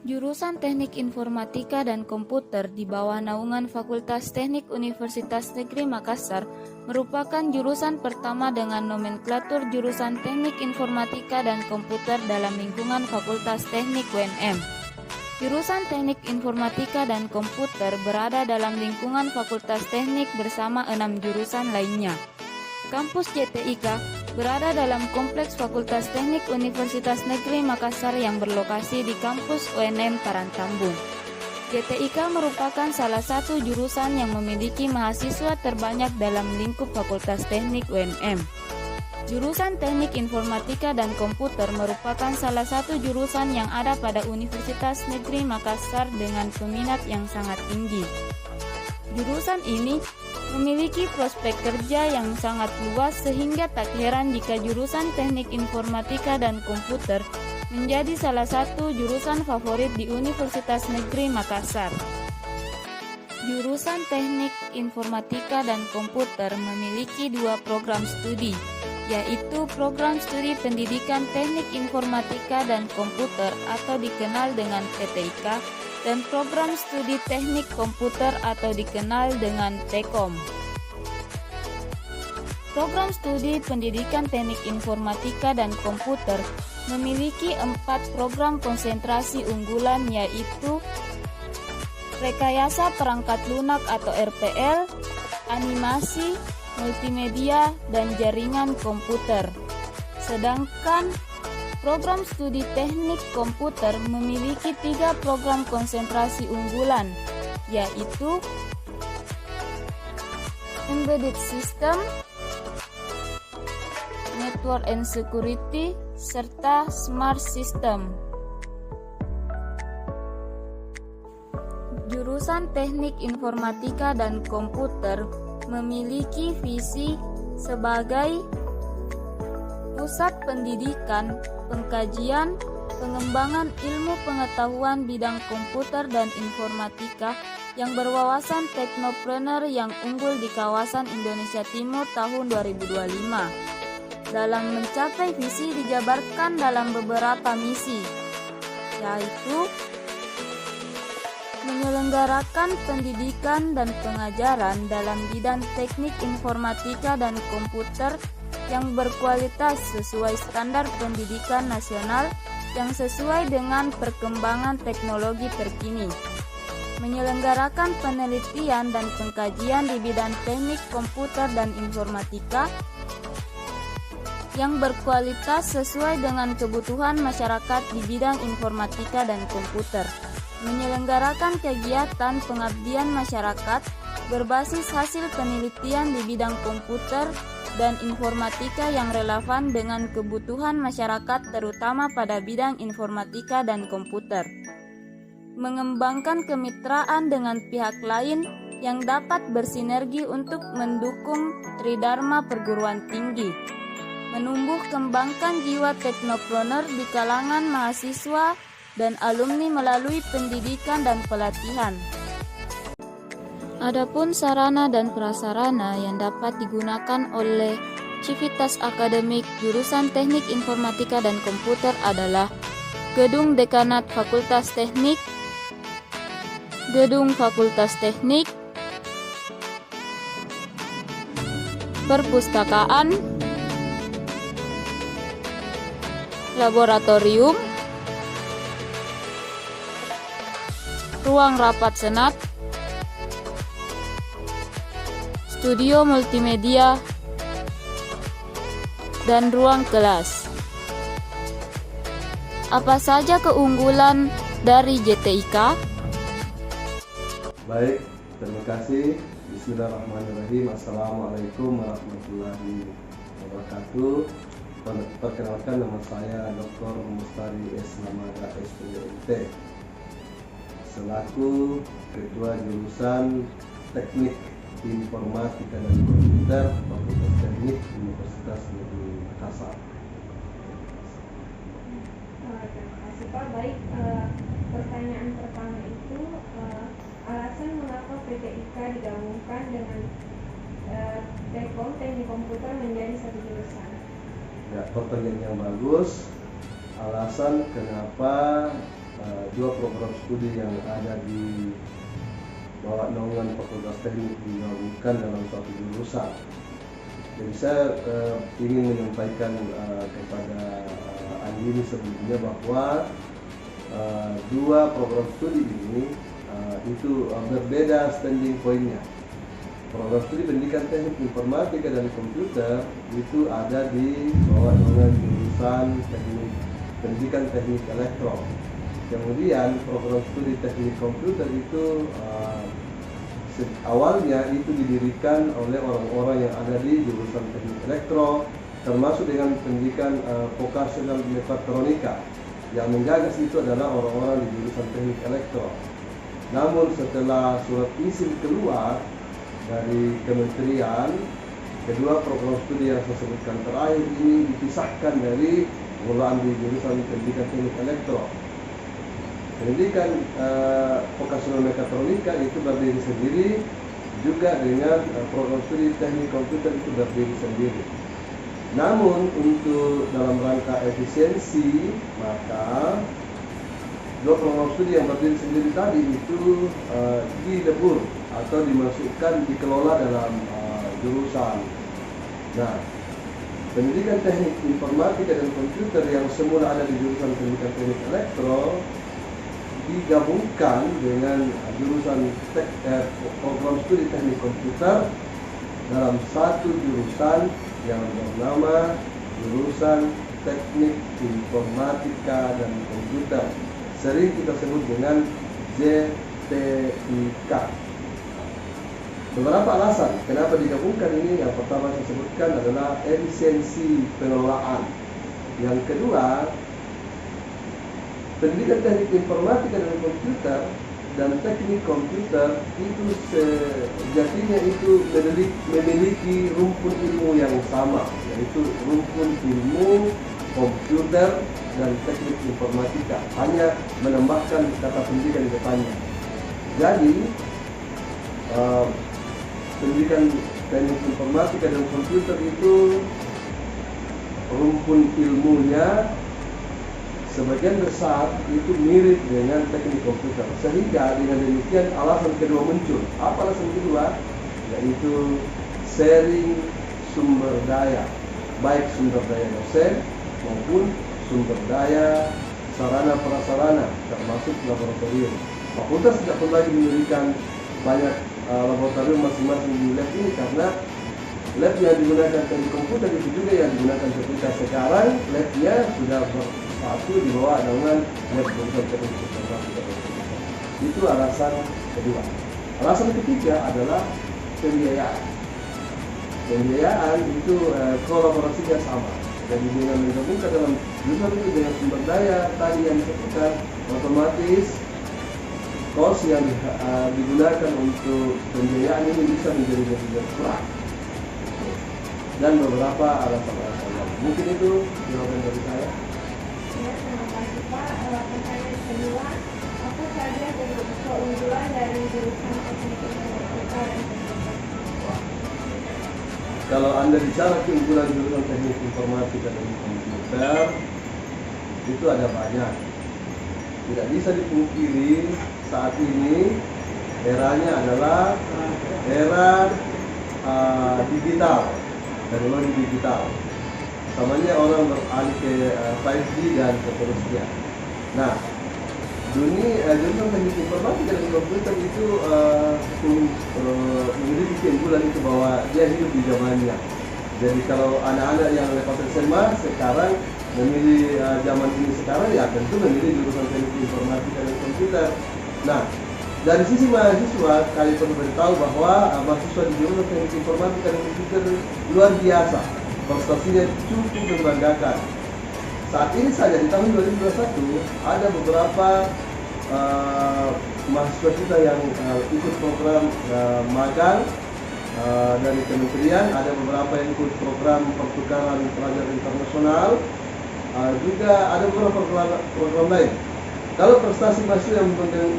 Jurusan Teknik Informatika dan Komputer di bawah naungan Fakultas Teknik Universitas Negeri Makassar merupakan jurusan pertama dengan nomenklatur jurusan Teknik Informatika dan Komputer dalam lingkungan Fakultas Teknik UNM. Jurusan Teknik Informatika dan Komputer berada dalam lingkungan Fakultas Teknik bersama 6 jurusan lainnya. Kampus JTIK berada dalam kompleks Fakultas Teknik Universitas Negeri Makassar yang berlokasi di kampus UNM Parantambung. JTIK merupakan salah satu jurusan yang memiliki mahasiswa terbanyak dalam lingkup Fakultas Teknik UNM. Jurusan Teknik Informatika dan Komputer merupakan salah satu jurusan yang ada pada Universitas Negeri Makassar dengan peminat yang sangat tinggi. Jurusan ini memiliki prospek kerja yang sangat luas sehingga tak heran jika jurusan Teknik Informatika dan Komputer menjadi salah satu jurusan favorit di Universitas Negeri Makassar. Jurusan Teknik Informatika dan Komputer memiliki 2 program studi, yaitu Program Studi Pendidikan Teknik Informatika dan Komputer atau dikenal dengan PTIK dan Program Studi Teknik Komputer atau dikenal dengan TEKOM. Program Studi Pendidikan Teknik Informatika dan Komputer memiliki 4 program konsentrasi unggulan, yaitu Rekayasa Perangkat Lunak atau RPL, Animasi, Multimedia, dan Jaringan Komputer. Sedangkan Program Studi Teknik Komputer memiliki 3 program konsentrasi unggulan, yaitu Embedded System, Network and Security, serta Smart System. Jurusan Teknik Informatika dan Komputer memiliki visi sebagai pusat pendidikan, pengkajian, pengembangan ilmu pengetahuan bidang komputer dan informatika yang berwawasan teknopreneur yang unggul di kawasan Indonesia Timur tahun 2025. Dalam mencapai visi dijabarkan dalam beberapa misi, yaitu menyelenggarakan pendidikan dan pengajaran dalam bidang teknik informatika dan komputer yang berkualitas sesuai standar pendidikan nasional yang sesuai dengan perkembangan teknologi terkini, menyelenggarakan penelitian dan pengkajian di bidang teknik komputer dan informatika yang berkualitas sesuai dengan kebutuhan masyarakat di bidang informatika dan komputer, menyelenggarakan kegiatan pengabdian masyarakat berbasis hasil penelitian di bidang komputer dan informatika yang relevan dengan kebutuhan masyarakat terutama pada bidang informatika dan komputer, mengembangkan kemitraan dengan pihak lain yang dapat bersinergi untuk mendukung tridharma perguruan tinggi, menumbuh kembangkan jiwa teknopreneur di kalangan mahasiswa dan alumni melalui pendidikan dan pelatihan. Adapun sarana dan prasarana yang dapat digunakan oleh Civitas Akademik jurusan Teknik Informatika dan Komputer adalah Gedung Dekanat Fakultas Teknik, Gedung Fakultas Teknik, Perpustakaan, Laboratorium, Ruang Rapat Senat, Studio Multimedia, dan Ruang Kelas. Apa saja keunggulan dari JTIK? Baik, terima kasih. Bismillahirrahmanirrahim. Assalamualaikum warahmatullahi wabarakatuh. Perkenalkan, nama saya Dr. Mustari S. Lamada SPMT, selaku Ketua Jurusan Teknik Informatika dan Komputer Fakultas Teknik Universitas Negeri Makassar. Terima kasih Pak. Baik, pertanyaan pertama itu alasan mengapa PTIK digabungkan dengan TEKOM Teknik Komputer menjadi satu jurusan. Ya, pertanyaan yang bagus. Alasan kenapa dua program studi yang ada di bawah naungan Fakultas Teknik digabungkan dalam suatu jurusan. Jadi saya ingin menyampaikan kepada Andi sebelumnya bahwa dua program studi ini itu berbeda standing point-nya. Program studi pendidikan teknik informatika dan komputer itu ada di bawah naungan jurusan pendidikan teknik elektro. Kemudian program studi teknik komputer itu awalnya itu didirikan oleh orang-orang yang ada di jurusan teknik elektro, termasuk dengan pendidikan vokasional mekatronika. Yang menggagas itu adalah orang-orang di jurusan teknik elektro. Namun setelah surat izin keluar dari kementerian, kedua program studi yang saya sebutkan terakhir ini dipisahkan dari pengelolaan di jurusan pendidikan teknik elektro. Pendidikan vokasional mekatronika itu berdiri sendiri, juga dengan program studi teknik komputer itu berdiri sendiri. Namun untuk dalam rangka efisiensi, maka dua program studi yang berdiri sendiri tadi itu dilebur atau dimasukkan, dikelola dalam jurusan. Nah, pendidikan teknik informatika dan komputer yang semula ada di jurusan pendidikan teknik elektro digabungkan dengan jurusan program studi teknik komputer dalam satu jurusan yang bernama jurusan teknik informatika dan komputer, sering kita sebut dengan JTIK. Beberapa alasan kenapa digabungkan ini. Yang pertama saya sebutkan adalah efisiensi pengelolaan. Yang kedua, pendidikan teknik informatika dan komputer dan teknik komputer itu sejatinya itu memiliki rumpun ilmu yang sama, yaitu rumpun ilmu komputer dan teknik informatika, hanya menambahkan kata pendidikan di depannya. Jadi pendidikan teknik informatika dan komputer itu rumpun ilmunya sebagian besar itu mirip dengan teknik komputer, sehingga dengan demikian alasan kedua muncul. Apa alasan kedua? Yaitu sharing sumber daya, baik sumber daya dosen maupun sumber daya sarana prasarana, termasuk laboratorium. Fakultas tidak perlu lagi mendirikan banyak laboratorium masing-masing di lab ini, karena lab yang digunakan teknik komputer itu juga yang digunakan ketika sekarang labnya sudah bersatu di bawah naungan lab jurusan teknik informatika. Itu alasan kedua. Alasan ketiga adalah pembiayaan. Pembiayaan itu kolaborasinya sama. Jadi dengan menggabungkan dalam jurusan itu dengan sumber daya tadi yang disebutkan, otomatis kos yang digunakan untuk pembiayaan ini bisa menjadi lebih berkurang. Dan beberapa alasan-alasan lain. Mungkin itu jawaban dari saya. Ya, terima kasih Pak. Pertanyaan kedua, apa saja keunggulan dari jurusan teknik informatika dan komputer? Kalau Anda bicara keunggulan jurusan teknik informatika dan komputer, itu ada banyak. Tidak bisa dipungkiri saat ini eranya adalah era digital, teknologi digital. Samanya orang beralih ke 5G dan seterusnya. Nah, jurusan teknik informatika dan komputer itu memiliki keunggulan itu bahwa dia hidup di zamannya. Jadi kalau anak-anak yang lepas SMA sekarang memilih zaman ini sekarang, ya tentu memilih jurusan teknik informatika dan komputer. Nah, dari sisi mahasiswa, kalian perlu beritahu bahwa mahasiswa di jurusan teknik informatika dan komputer luar biasa, prestasinya cukup membanggakan. Saat ini saja di tahun 2021 ada beberapa mahasiswa kita yang ikut program magang dari kementerian, ada beberapa yang ikut program pertukaran pelajar internasional, juga ada beberapa program lain. Kalau prestasi mahasiswa yang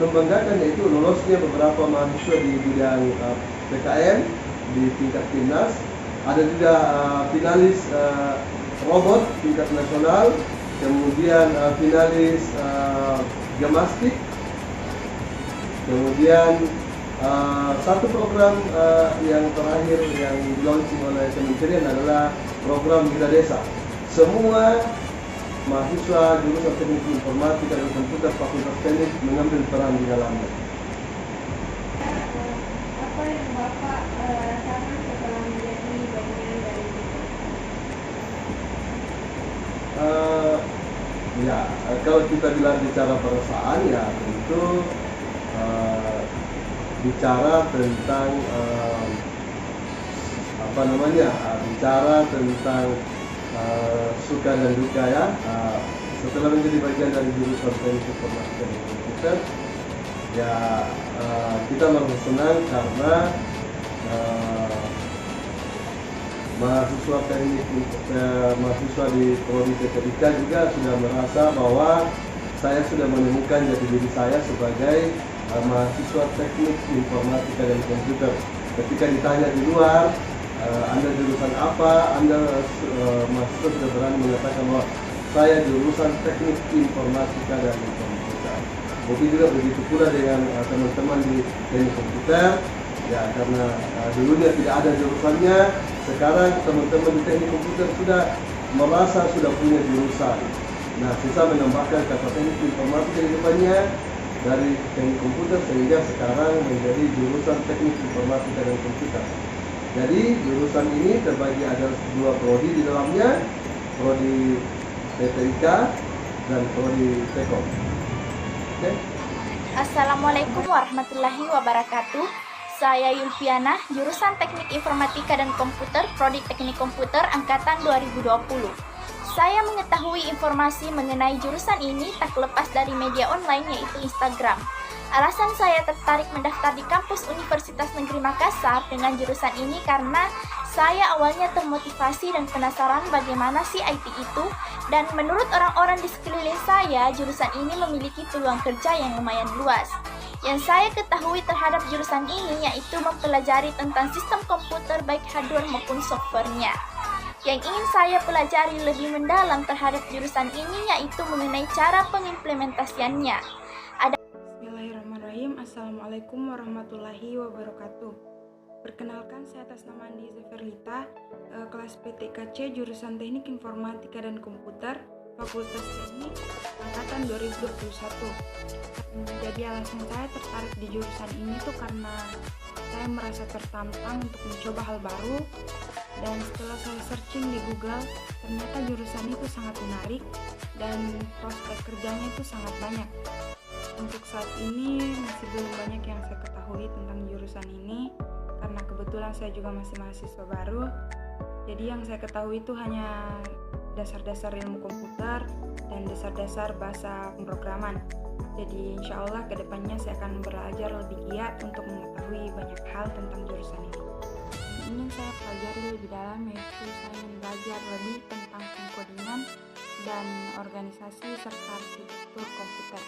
membanggakan yaitu lolosnya beberapa mahasiswa di bidang PKM di tingkat timnas, ada juga finalis robot tingkat nasional, kemudian finalis Gemastik. Kemudian satu program yang terakhir yang di-launching oleh kementerian adalah program Bina Desa. Semua mahasiswa jurusan Teknik Informatika dan Komputer Fakultas Teknik mengambil peran di dalamnya. Apa yang Bapak rasakan setelah menjadi bagian dari itu? Ya, kalau kita bicara perasaan, ya tentu bicara tentang bicara tentang suka dan duka ya. Setelah menjadi bagian dari jurusan Teknik Informatika dan Komputer, ya kita merasa senang karena mahasiswa di Prodi TTIK juga sudah merasa bahwa saya sudah menemukan jati diri saya sebagai mahasiswa Teknik Informatika dan Komputer. Ketika ditanya di luar, Anda jurusan apa? Anda mahasiswa sudah berani mengatakan bahwa saya jurusan Teknik Informatika dan Komputer. Mungkin juga begitu pula dengan teman-teman di Teknik Komputer. Ya, karena dulunya tidak ada jurusannya, sekarang teman-teman di Teknik Komputer sudah merasa sudah punya jurusan. Nah, bisa menambahkan kata Teknik Informatika di depannya dari Teknik Komputer sehingga sekarang menjadi jurusan Teknik Informatika dan Komputer. Jadi jurusan ini terbagi ada dua prodi di dalamnya, prodi TTIK dan prodi Tekom. Oke. Assalamualaikum warahmatullahi wabarakatuh. Saya Yulfiana, jurusan Teknik Informatika dan Komputer, Prodi Teknik Komputer Angkatan 2020. Saya mengetahui informasi mengenai jurusan ini tak lepas dari media online yaitu Instagram. Alasan saya tertarik mendaftar di kampus Universitas Negeri Makassar dengan jurusan ini karena saya awalnya termotivasi dan penasaran bagaimana sih IT itu, dan menurut orang-orang di sekeliling saya, jurusan ini memiliki peluang kerja yang lumayan luas. Yang saya ketahui terhadap jurusan ini yaitu mempelajari tentang sistem komputer baik hardware maupun softwarenya. Yang ingin saya pelajari lebih mendalam terhadap jurusan ini yaitu mengenai cara pengimplementasiannya. Bismillahirrahmanirrahim. Assalamualaikum warahmatullahi wabarakatuh. Perkenalkan, saya atas nama Andi Zeferlita, kelas PTKC jurusan Teknik Informatika dan Komputer, Fakultas Teknik, Angkatan 2021. Jadi alasan saya tertarik di jurusan ini tuh karena saya merasa tertantang untuk mencoba hal baru, dan setelah saya searching di Google, ternyata jurusan itu sangat menarik dan prospek kerjanya itu sangat banyak. Untuk saat ini masih belum banyak yang saya ketahui tentang jurusan ini karena kebetulan saya juga masih mahasiswa baru. Jadi yang saya ketahui itu hanya dasar-dasar ilmu komputer dan dasar-dasar bahasa pemrograman. Jadi insya Allah kedepannya saya akan belajar lebih giat untuk mengetahui banyak hal tentang jurusan ini. Yang ingin saya pelajari lebih dalam yaitu saya ingin belajar lebih tentang pengkodingan dan organisasi serta arsitektur komputer.